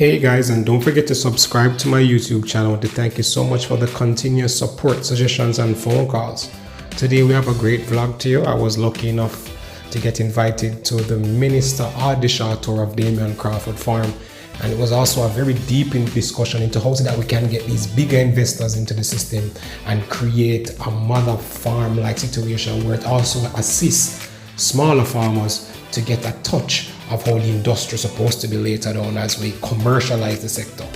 Hey guys, and don't forget to subscribe to my YouTube channel. I want to thank you so much for the continuous support, suggestions, and phone calls. Today we have a great vlog to you. I was lucky enough to get invited to the Minister Audley tour of Damion Crawford farm, and it was also a very deep discussion into how that we can get these bigger investors into the system and create a mother farm like situation where it also assists smaller farmers to get a touch of how the industry is supposed to be later on as we commercialize the sector.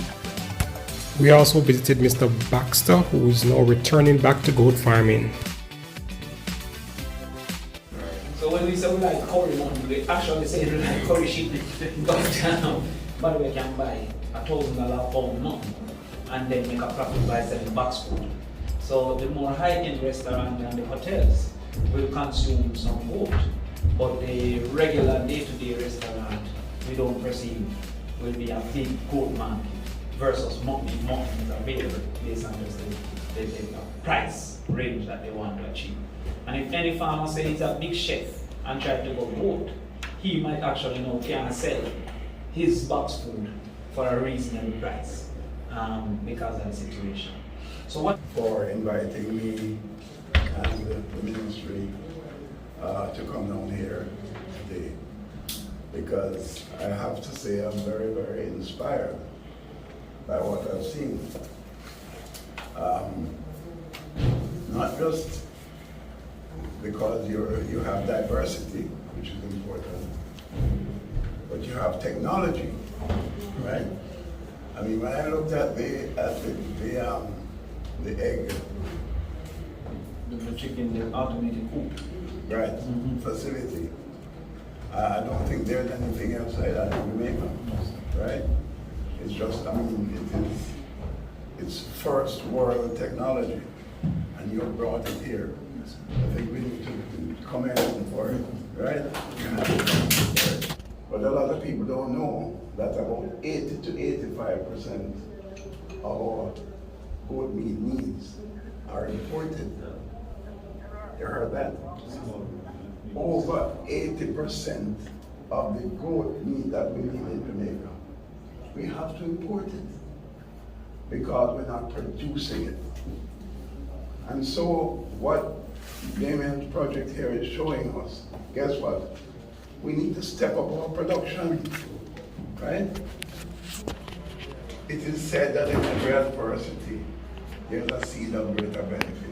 We also visited Mr. Baxter, who is now returning back to goat farming. So when we say we like curry money, we actually say we like curry sheep. But we can buy $1,000 pound month and then make a profit by selling box food. So the more high-end restaurants and the hotels will consume some goat, but the regular day-to-day restaurant we don't perceive will be a big goat market versus mutton is available based on just the price range that they want to achieve. And if any farmer says he's a big chef and try to go goat, he might actually know can sell his box food for a reasonable price because of the situation. So what for inviting me and the ministry to come down here today, because I have to say I'm very, very inspired by what I've seen. Not just because you have diversity, which is important, but you have technology, right? I mean, when I looked at the egg, the chicken, the automated coop. right, facility, I don't think there's anything else like that in Jamaica, right? It's just, I mean, it's first world technology, and you brought it here. I think we need to commend them for it, right? But a lot of people don't know that about 80 to 85% of our goat meat needs are imported. You heard that? Over 80% of the goat meat that we need in Jamaica, we have to import it because we're not producing it. And so what Damien's project here is showing us, guess what? We need to step up our production, right? It is said that in every adversity, there's a seed of greater benefit.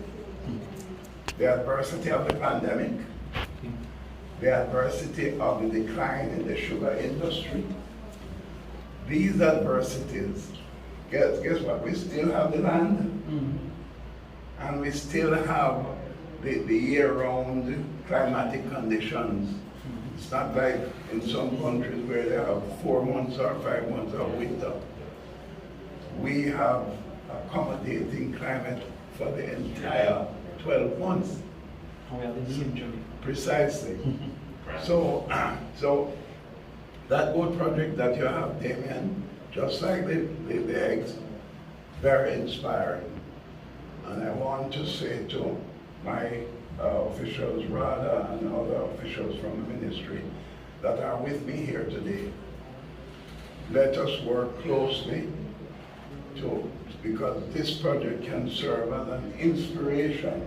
The adversity of the pandemic, the adversity of the decline in the sugar industry, these adversities, guess what? We still have the land, and we still have the year-round climatic conditions. It's not like in some countries where they have 4 months or 5 months of winter. We have accommodating climate for the entire 12 months. We have the same journey. Precisely. So that goat project that you have, Damion, just like the eggs, very inspiring. And I want to say to my officials, Rada, and other officials from the ministry that are with me here today, let us work closely because this project can serve as an inspiration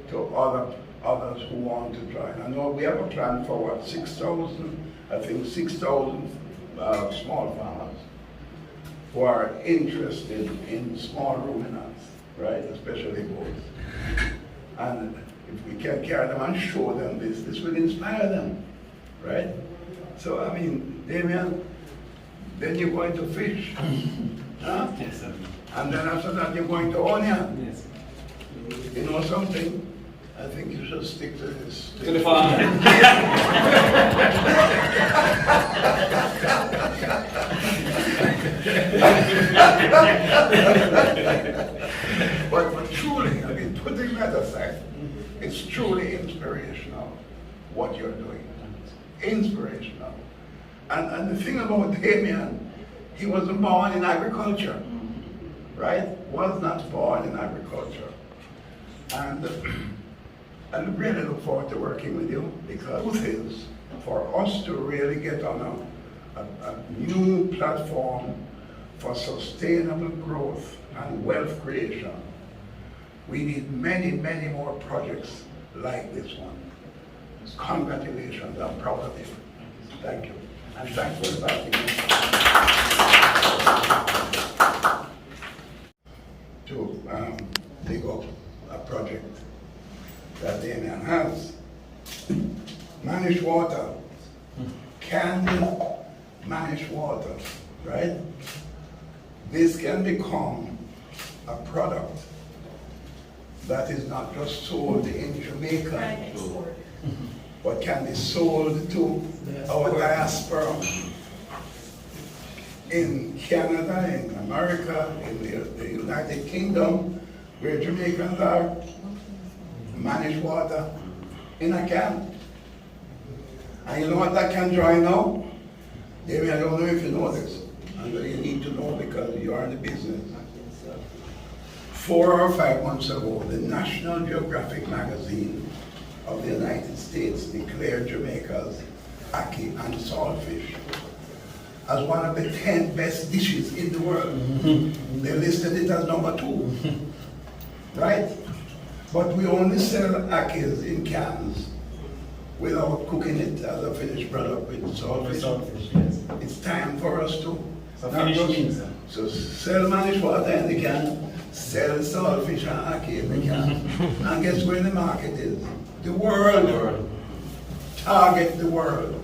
to others who want to join. I know we have a plan for what, 6,000, I think 6,000 small farmers who are interested in small ruminants, right, especially goats. And if we can carry them and show them this will inspire them, right? So, I mean, Damion, then you're going to fish, huh? Yes, sir. And then after that, you're going to onion. Yes. You know something? I think you should stick to this. To the farm. But truly, I mean, putting that aside, it's truly inspirational what you're doing. Inspirational. And the thing about Damion, he wasn't born in agriculture, right? Was not born in agriculture. And I really look forward to working with you, because the truth is, for us to really get on a new platform for sustainable growth and wealth creation. We need many, many more projects like this one. Congratulations, I'm proud of you. Thank you. And thanks for inviting me to dig up a project that Damion has. Managed water, canned managed water, right? This can become a product that is not just sold in Jamaica, but can be sold to our diaspora in Canada, in America, in the United Kingdom, where Jamaicans are. Managed water in a can. And you know what that can dry now? David, I don't know if you know this, and you need to know because you are in the business. 4 or 5 months ago, the National Geographic magazine of the United States declared Jamaica's ackee and saltfish as one of the 10 best dishes in the world. They listed it as number 2, right? But we only sell akkees in cans without cooking it as a finished product with saltfish. Yes. It's time for us to so sell managed water in the can, sell saltfish and ackee in the can, and guess where the market is? The world. Target the world.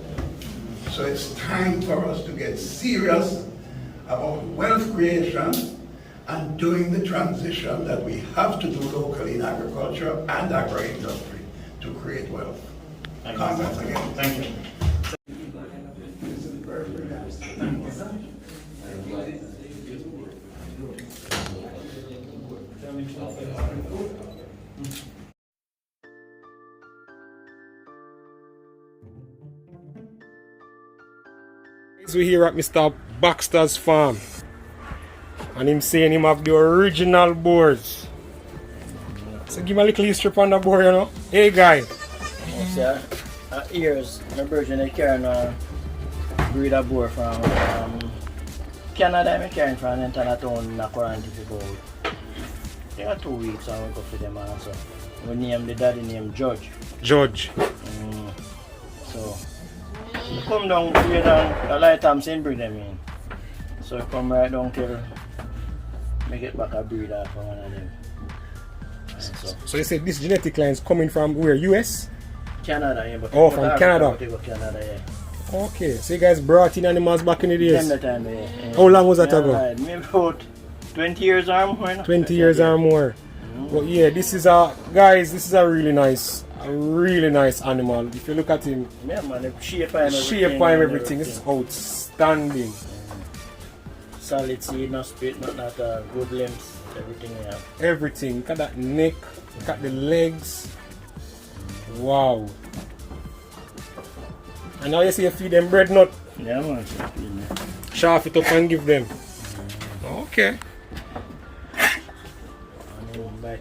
So it's time for us to get serious about wealth creation and doing the transition that we have to do locally in agriculture and agro-industry to create wealth. Congrats again. Thank you. We're here at Mr. Baxter's farm, and him saying him have the original boars. So give me a little history on the boar, you know. Hey guy. Sir, years, my virgin I carrying a breed of boar from Canada. I'm carrying from an entire town in a quarantine for about 2 weeks, and we go for them also. We name the daddy named Judge. Judge. So we come down here a light time saying breed them in. So we come right down till we get back a breeder from one of them. So you said this genetic line is coming from where? US? Canada, yeah. But from Canada. Canada, yeah. Okay, so you guys brought in animals back in the days? Time, yeah. How long was that ago? Maybe about 20 years or more. 20 years or more. But yeah, this is a really nice animal. If you look at him, yeah, man, the shape and everything is outstanding. Solid seed, no spit, not good limbs, everything, yeah. Everything. Look at that neck, look at the legs. Wow. And now you see you feed them bread nut. Yeah, man. Sharp it up and give them. Okay. Buy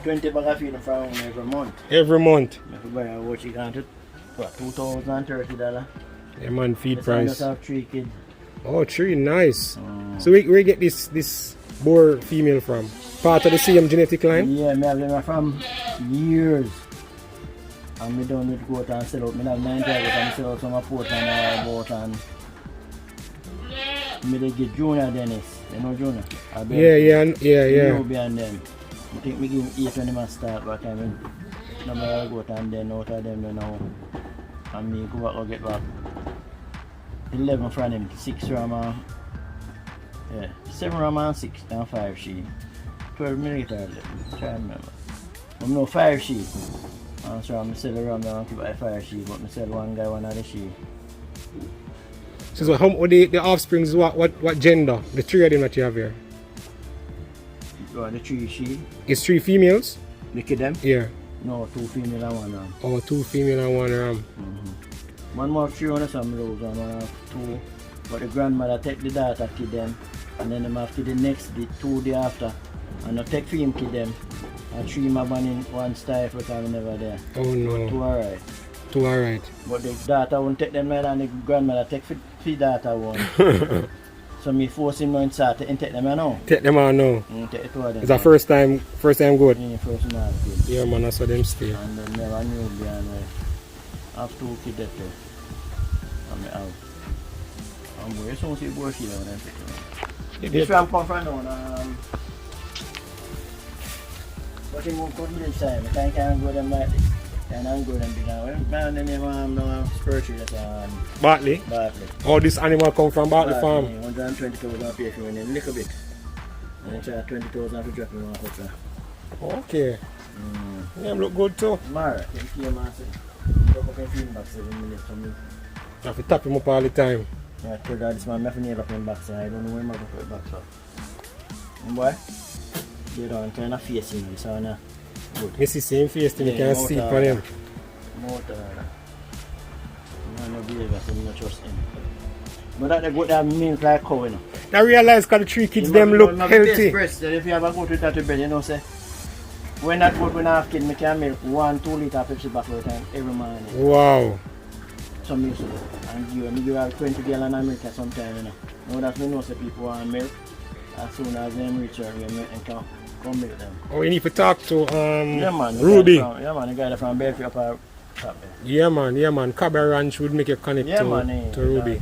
20 bag of feed from every month. Every month. If you buy a watch, you can get $2,030. Yeah, man, feed price. I just have 3 kids. Oh, 3, nice. So where you get this boar female from? Part of the same genetic line? Yeah, I have them from years. And we don't need to go out and sell out. I have 9 targets and sell out some of Port and boat and I get Junior Dennis. You know Junior? Yeah. And them. I think we give him 8 when he start back. I mean, number go out and then out of them now. And me go back and get back 11 from them, 6 from 7 from 6 and 5 sheep. 12 minutes I try to remember. I know 5 sheep. I'm sure I'm sell around there and keep a 5 sheep, but I sell one guy one of the sheep. So how the offspring is what gender? The 3 of them that you have here? The 3 sheep. It's 3 females? Look at them? Yeah. No, 2 female and 1 ram. Oh, 2 female and 1 ram. One more 300 some rows and 1 have 2. But the grandmother take the daughter kid them, and then them after the next day, 2 day after, and I take 3 kid them, and 3 my one in 1 style because I'm never there. Oh no. But 2 alright. 2 alright. But the daughter won't take them and the grandmother take the daughter one. So me force him now and start to take them now. Take them on now. Take the two of them. It's a first time good. Yeah, first man good. Yeah, man, that's how them stay. And then never knew behind me. I have 2 kids there too. And me have. I'm going to see bullshit on them. This one come from now. But in one village time, I can't go them like this. And I'm going to be now. My name is spiritual. Bartley? Bartley. All this animal come from Bartley farm? 120,000 pay for me, a little bit. And it's 20,000 to drop in one house. Okay. Yeah, look good too. Mara, can you man say? Drop up in film box 7 minutes for me. I have to tap him up all the time. Yeah, I told her this man, I have to nail up in box. I don't know where I'm going to put it back for. Boy, you don't kind of face him, so I'm good. Me see same face thing, you can see for him. Motor. I don't believe that, so I don't trust him. But that they got that milk like cow, you know. I realize because the 3 kids them look healthy. Breast, if you have a goat with that bed, you know, say, when that goat when I have kids, I can milk 1-2 litre Pepsi bottle every morning. Wow. Some used to do. And you have 20 gallons of milk sometimes, you know. Now that we know say people want milk, as soon as them reach out, we can come milk them. Oh, you need to talk to Yeah, man, Ruby. Yeah, man, the guy that from Belfry up our top there. Yeah, man. Cabby Ranch would make you connect to Ruby.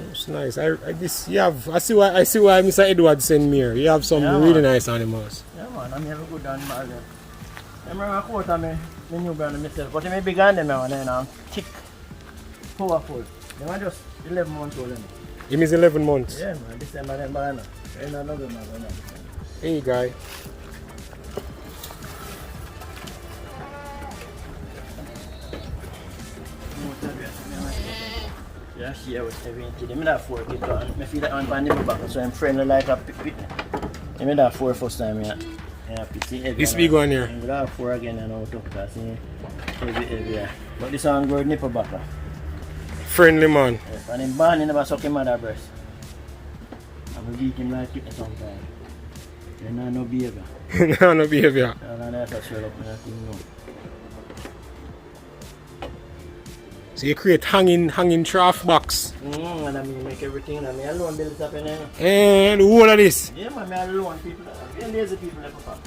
It's nice. I see why Mr. Edward sent me here. You have some really nice animals. Yeah, man, I'm have a good animal there. I remember a quote of me new brand myself, but I'm big on them now and then I'm thick, powerful. They are just 11 months old. He is 11 months. Yeah, man, this time I didn't buy no. And another man going on. Hey, guy. Yeah, she was 70. I have 4 kids. I feel like I'm finding my back, so I'm friendly like a pit. I have 4 first time. Yeah, This big one here. I have 4 again and out of because heavy. But this one good nipple back. Friendly man. Yes, and in born he never suck him mother breast. I will beat him like it sometimes. And no behavior. No behavior. And that's a swell up in that thing now. So you create hanging trough box. And I mean make everything and I alone build it up in there. And the whole of this. Yeah, man, I alone people. Very lazy people like papa.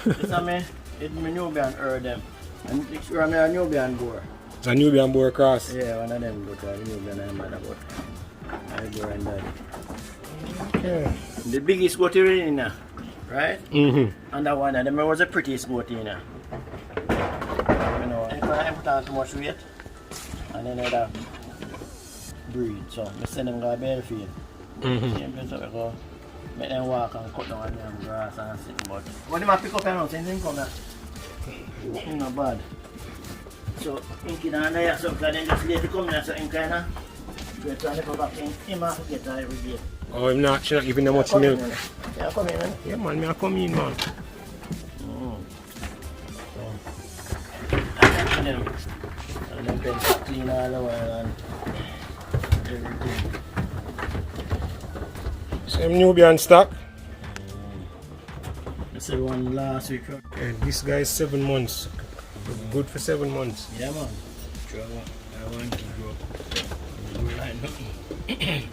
This is me. It's my Nubian herd them. And it's where I'm a Nubian boar. It's a Nubian boar cross. Yeah, one of them go to a Nubian and mother boar. I go and die. Okay. The biggest goat in there, right? And that one of them was the prettiest goat in there. You know, if I put on too much weight, and then they breed. So I send them to bale field. So I go make them walk and cut down them grass and sit. But when they pick up and out, anything come there. It's not bad. So in down there, so they just let it come there, so in kind of get on the back in, him have to get her every day. Oh, she not giving them much milk. Yeah, come in, man. Yeah, man, I come in, man. And then pen clean all the while and everything. Same Nubian stock. I said one last week. And this guy is 7 months. Good for 7 months. Yeah, man. I want to grow. Like nothing.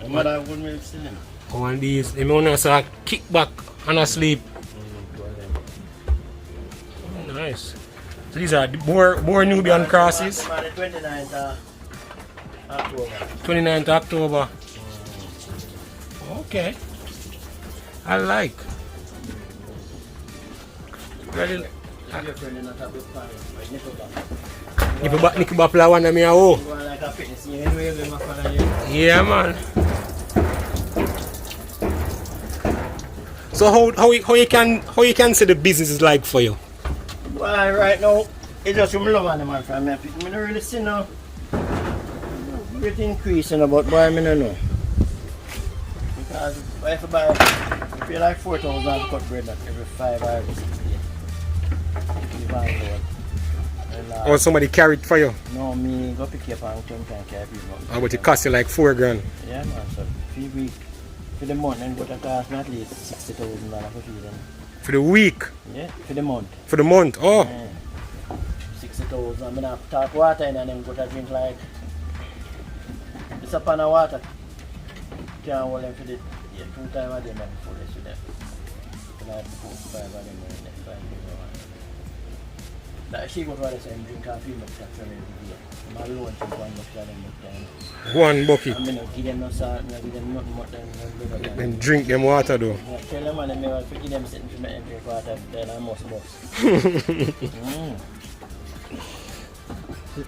My mother wouldn't milk still in. Oh, and these, they want us to kick back and asleep. Nice. So these are the more Nubian crosses. 29th October. 29th October. Okay. I like. Very. Niki ba plawan na miya oh. Yeah, man. So how you can say the business is like for you? Well, right now it's just from love animal from me. I don't really see no great increasing about boy I don't know. Because if I pay like 4,000 cut bread every 5 or 6 days. Or somebody carry it for you? No, me go pick up and come and carry people. Oh, but it costs you like $4 grand. Yeah, man. So for the month, and it cost me at least $60,000 for feeding. For the week? Yeah, for the month. For the month? Oh. Yeah. 60,000. I mean, I tap water in and then go to drink like it's a pan of water. can't hold them for the 2 times a day, man, for this with them. But I 4 5 of them in the 5 days. Like she goes what I say, drink coffee, but that's every day. My alone drink 1 bucket of them. 1 bucket. I mean, give them no salt, I give them nothing more than Then drink them water though. yeah, tell them and I give them something to make them drink water, then I must bust.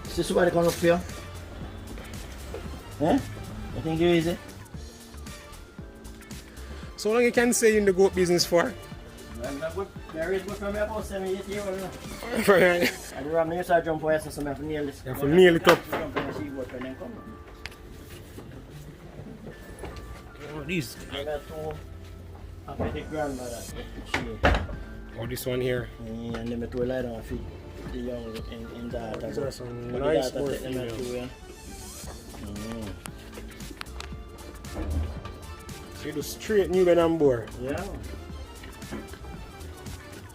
See somebody come up here? Eh? You think you're easy? So how long you can stay in the goat business for? I'm not good. There is good for me about 7 8 years old now. Right. I do have to start jump for so I have to nail this. You have to nail it up. Jump and see what when them come. Oh, these. I got 2 happy the grandmother. Oh, this one here. And then me 2 lie down feet. The young in that. These are some But nice the more daughter take them at 2, females. yeah. So you do straight new bed and board. Yeah.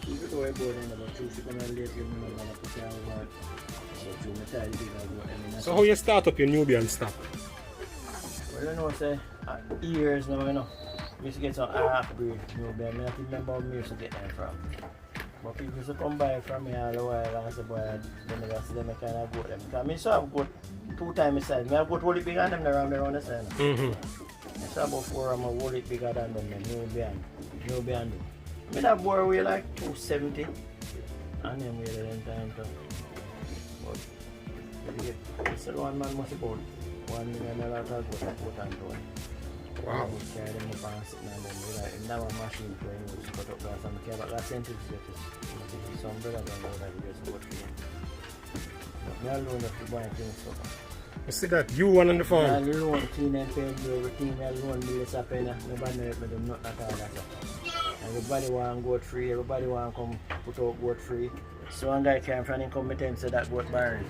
She could go aboard and about 2 she come and late you know gonna put her over. So 2 me tell you So how you start up your Nubian stock? well, you know, say, years now, you know. We used to get some half-breed Nubian. I don't remember where we used to get them from. But people used to come by from me all the while and say, boy, then I see them, I kind of goat them. Because I used to have goat 2 times the size. I have goat wholly bigger than them around the side. I saw about 4 of them wholly bigger than them, Nubian. I that boy weigh like 270. And then weigh the time too. But this one man must about $1 million of goat and toy. Wow. I carry them up and sit down them. Like, now a machine for him to cut up grass and I care about that sentence because some brother don't know that he gets what for him. But me alone have to buy things stuff. You see that? You one on the farm? Me alone clean and paint everything. Me alone build this up and nobody know but them not at all that stuff. Everybody want goat free, everybody want come put out goat free. So one guy came from him come and tell me say that goat barren.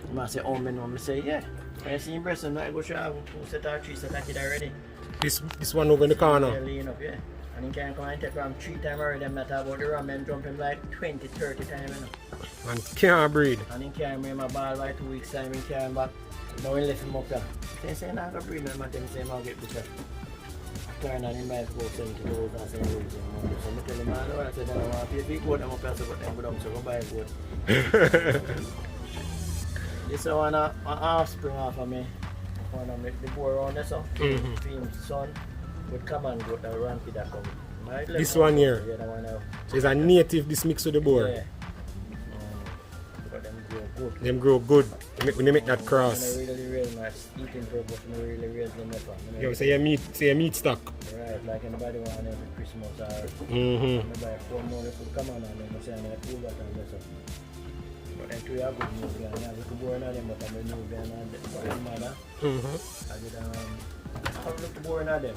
He must say, oh me know. I say, yeah. When I see him breast, I go show him 2 set or 3 set of kid already. This one over in the corner? Yeah, lean up, yeah. And he can come and take from 3 times already. I'm not about the rum and jump him like 20, 30 times. You know. And can't breed. And he carry me my ball by 2 weeks time, he carry him back. Now he left him up there. They say, nah, I can breed him, and then say, I'll get butcher. Turn on him by about 70 dollars and say, so I tell him, I said, I don't want to pay big goat, I'm up here, so go down, so go buy a goat. This one an offspring off of me. One of the boy around there, so his son would come and go to rampy that come. This one here? Yeah, the one now. So it's a native, this mix with the boar? Yeah. But them grow good. Them grow good when they make that cross. And they really nice. Eating purpose, they really raise them up. You say your meat stock? Right, like anybody want every Christmas or buy 4 more food come on and then say I'm going to pull that and that's up. But then 2 are good Nubian. I have a boy in them, but I'm a Nubian and the mother. I did have a boy in them.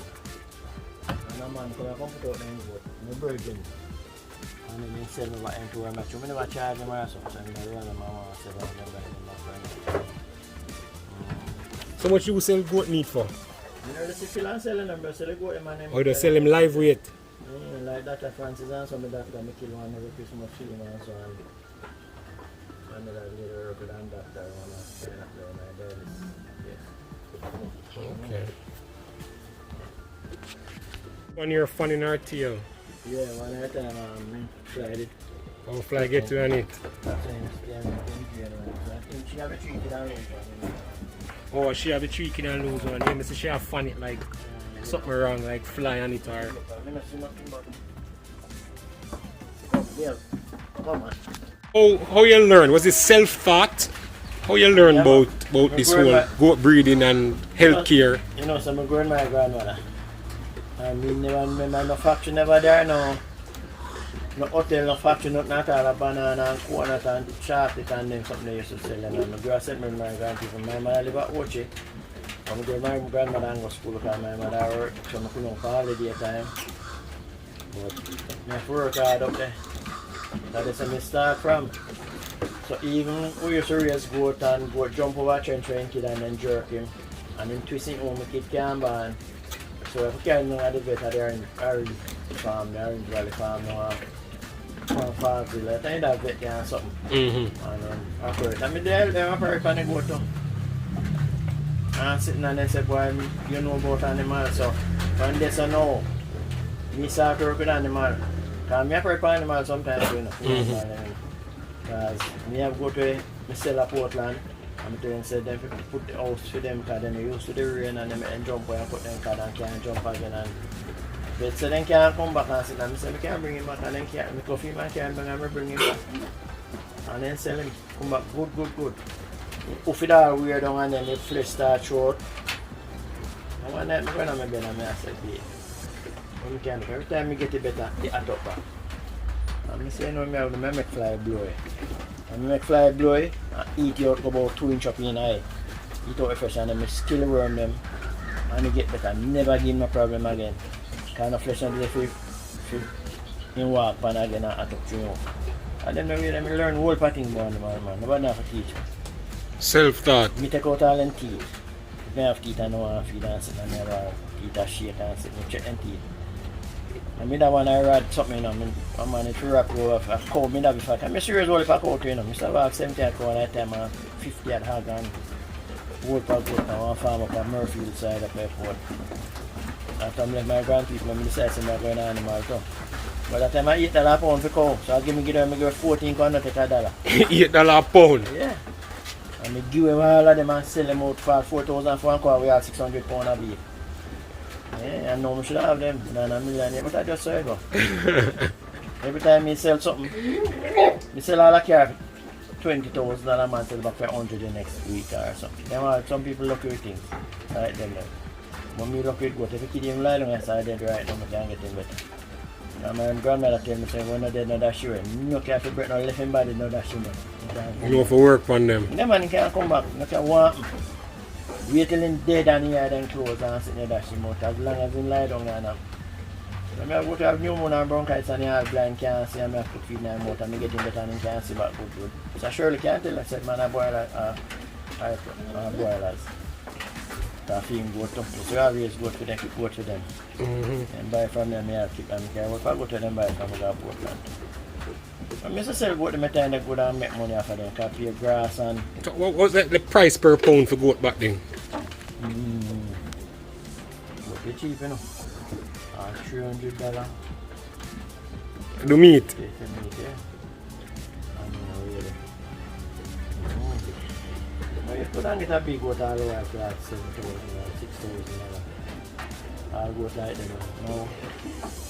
And a man come put out them goat, my virgin. And then they sell me what I'm to wear match. I never charge them or something, so I run them and say I'm going to buy them. So much you sell goat meat for? You know, the people are selling them, but sell the goat them and them. Or you sell them live weight? Like Dr. Francis and some of that, I kill one every Christmas film and so on. And then I little work with them doctor and I kind of play my dailies. Yes. Okay. One year fun in our tail. Yeah, one at a time tried it. How fly get to on it? That's I think she have a treat in her room. Oh, she have a 3 kid and lose one. Yeah, she have fun it like something wrong, like fly on it or... Let me see nothing but... Yeah, come on. How you learn? Was it self-taught? How you learn about this whole goat breeding and healthcare? You know, so I'm growing my grandmother. I mean, no factory never there, no hotel, no factory, nothing at all. A banana and coconut and chocolate and then something they used to sell. And my girl sent me my grandparents. My mother live at Ochi. I'm going to my grandmother and go to school because my mother worked, so I couldn't for holiday time. But I have to work hard up there. That's where I start from. So even we used to raise goat and go jump over a trench for a kid and then jerk him. And then twist him home, the kid can't born. So if we can't know the vet at the Orange farm, the Orange Valley farm now, FarmerKhalil, I think that vet can something. And operate. I mean, they operate on the goat too. and sitting and they said, boy, you know about animals, so when they say no, me start to work with animals. Because I work with animals sometimes, you know. Because me have go to sell a Portland, and I tell them, say, them put the house for them because they're used to the rain and them jump where I put them because they can't jump again. And but so they can't come back and sit and I say, I can't bring him back and then can't, my coffee man can't bring him back. And then sell him, come back good. If it all weird down and then the flesh start short. And one night I went on my bed and I said, yeah. Every time I get it better, the hot up back. And I say, no, I have to make fly blow it. And I make fly blow it and eat it out about 2 inches up in the eye. Eat out the flesh and then I still worm them. And I get better, never give me a problem again. Kind of flesh and if you walk pan again and hot up to you. And then I learn whole thing about the man. Nobody have to teach me. Self-taught. I take out all them teeth. If I have teeth, I know I feed and sit and I have teeth and shake and sit and check them teeth. And I want to ride something, you know, I manage to wrap over a cow, I have if I'm serious all if I cow, you know. I used to walk 70 at cow at that time and 50 at hog and whole pack goat now and farm up at Murfield side of my port. After I left my grandpeople, I decided to go in animal too. But that time I eat $1 a pound for cow, so I give them $14 take $1. $8 a pound? Yeah. And I give them all of them and sell them out for 4,000 for one cow, we have 600 pounds a week. Yeah, I know I should have them, and I'm a millionaire, but I just sell it. Every time I sell something, I sell all the car for $20,000 a month, sell back for $100 the next week or something. There are some people lucky with things, like them. When me lucky with goat, if you keep them lie down, I say, right now, I can't get them better. And my grandmother tell me, say, when I did no dash you, no care for break, no left him body, no dash you. You know for work on them. No man can't come back, no can want him. Wait till him dead and he had them clothes and sit there dash him out as long as he lie down and I go to have pneumonia and bronchitis and he have blind can't see and I put feed him out and I get him better and he can't see back good. So Shirley can't tell I said man I boil boilers. I feed him go to. So I always go to them. And buy from them I keep them care. If I go to them buy from them I go Portland. I used to sell goat to my time that go and make money off of them, because pay grass and... So what was that the price per pound for goat back then? Goat is cheap, you know. $300. The meat? Yeah, the meat, yeah. I don't know really. But you couldn't get a big goat all the way for like $7,000 or $6,000. All goat like them, no.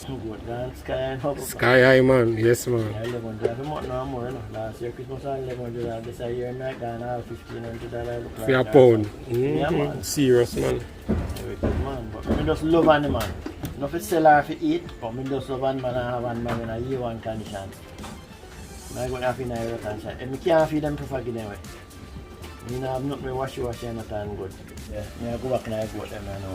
Goat gone sky and up. Sky high man, yes man. Yeah, $1,100 a month now more, you know. Last year Christmas all $1,100. This year I gone all $1,500. For a pound? Yeah man. Serious man. Man, but I just love animal. Not for sell or for eat, but I just love animal and have animal in a year one condition. I go to have in a year condition. If I can't feed them, prefer give them away. I have nothing washy and not time good. Yeah, I go back and I go to them and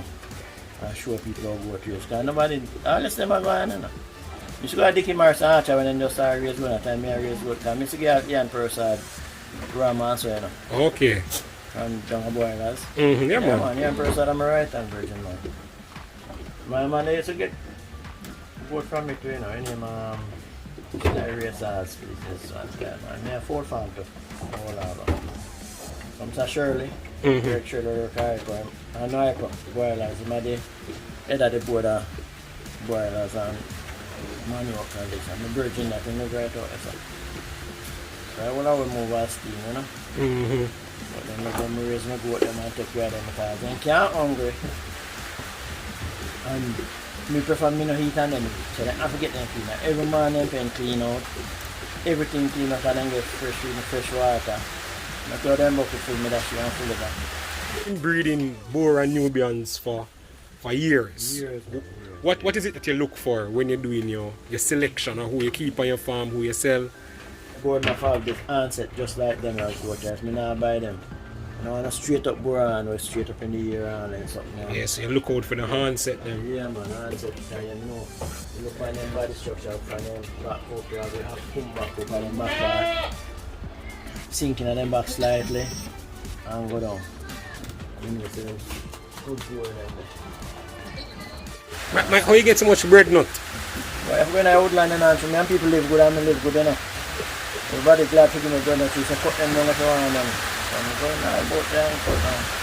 I show people how to go to use. Because nobody, unless them are going, you know. I used to go to Dickie Mars and Archer when they just started raise good. At the time I raise good. Because I used to get Ian Persad, grandma and so, you know. Okay. And John Boilers. Yeah man. Ian Persad, I'm a right-hand virgin man. My man, they used to get goat from me too, you know. Any racers, business, and man. I have 4 farms too. All over. Some Shirley. Great Shirley, I know I got boilers. I'm the head of the board of boilers and manual condition. I'm a virgin that in the great out. So I will always move our steam, you know. But then I go raise my goat them and take care of them because they can't hungry. And me prefer me no heat on them. So they have to get them clean out. Every morning them clean out. Everything clean out and then get fresh food and fresh water. I throw them bucket full me that she want full of that. Been breeding Boer and Nubians for years. What is it that you look for when you're doing your selection of who you keep on your farm, who you sell? Boer my farm this handset just like them as goaters. Me not buy them. I want a straight up boer and or straight up in the ear and something. Yes, you look out for the handset them. Yeah man, handset and you know. You look on them body structure up from them back up, you have to come back up on them back part. Sinking on them back slightly and go down. You know, see them good boer there. How you get so much bread nut? But if when I outline and answer me and people live good and I live good enough. Everybody glad to give me bread nut, so cut them down if you want and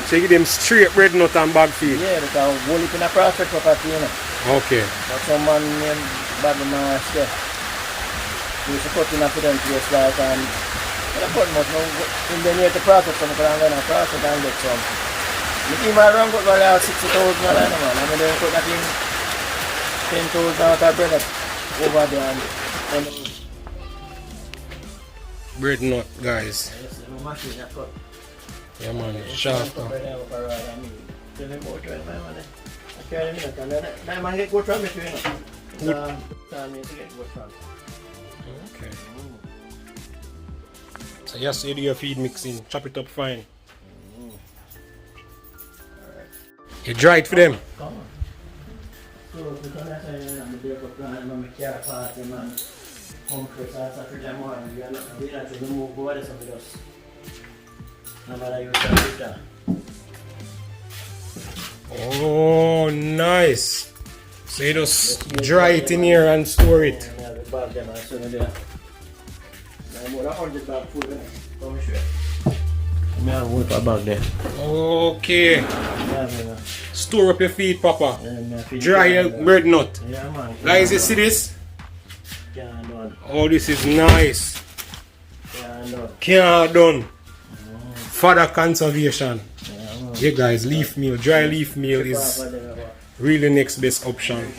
So you give them straight bread nut and bag feed? Yeah, because we're in a profit property, you know. Okay. But someone named Badman said, we used to cut enough for them to just like, and I put much, in the near to profit, so I'm going to profit and get some. The team around got about 60,000 man, I mean, they put that in 10,000 out of bread over there and Bread nut, guys. yes, the machine that cut. Yeah, man, sharp. I carry me, and then I get good from it, you know. Time to get good from it. Okay. So yes, you do your feed mixing, chop it up fine. You dry it for them? Come on. So, because I say, I'm the day of plan, I'm a care party, man. Come Chris, I Saturday morning, we are not going to remove water from the dust. No matter you can do that. Oh, nice. So you just dry it in here and store it. Yeah, the bag them are still there. I'm more than 100 bag full, innit? Come show you. I have one for a bag there. Okay. Yeah. Store up your feed, Papa. Yeah, Dry your bread nut. Yeah, man. Guys, you see this? Can't done. Oh, this is nice. Can't done. Can't done. Further conservation. Yeah, man. Yeah, guys, leaf meal, dry leaf meal is really next best option.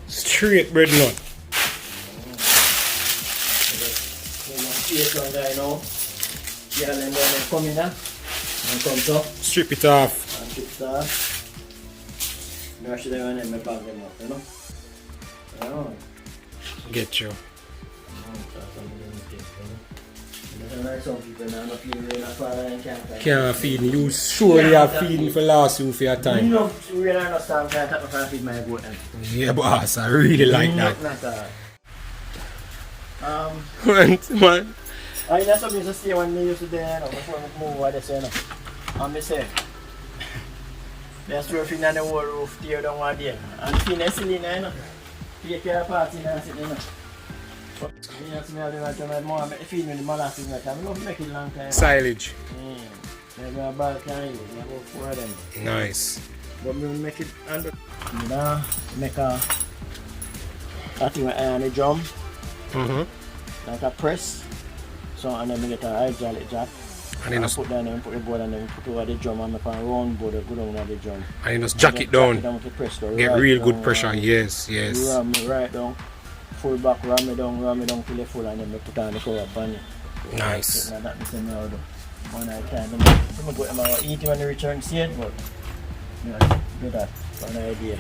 Straight bread nut. Yeah, and then come in and come so. Strip it off. And strip it off. Mash them and then bag them up, you know. Get you. Can't feed me. You surely have feeding for last you for your time. You know, really understand that I can't feed my goat. Yeah, boss, I really like that. Man. I know something to say when we used to there, before we move over there, you know. And I say, there's two things on the whole roof, tear down one day. And the thing cylinder, you know. Take care of parts in and sit, you know. But you know, I do to my mom, I feed me the molasses, I don't make it long time. Silage. Yeah. Maybe a bag can use, I go for them. Nice. But we make it under. You know, make a thing on the drum. Like a press. So and then we get a hydraulic jack. And then put down and put the board and then put over the drum and make a round board go down over the drum. And you just jack it down. Get right real down, good pressure, yes. You ram it right down. Full back, ram it down till it's full and then we put on the cover pan. Nice. Like that, the now do. One at a time. I'm going to eat when they return seed, but you know, do that. One idea.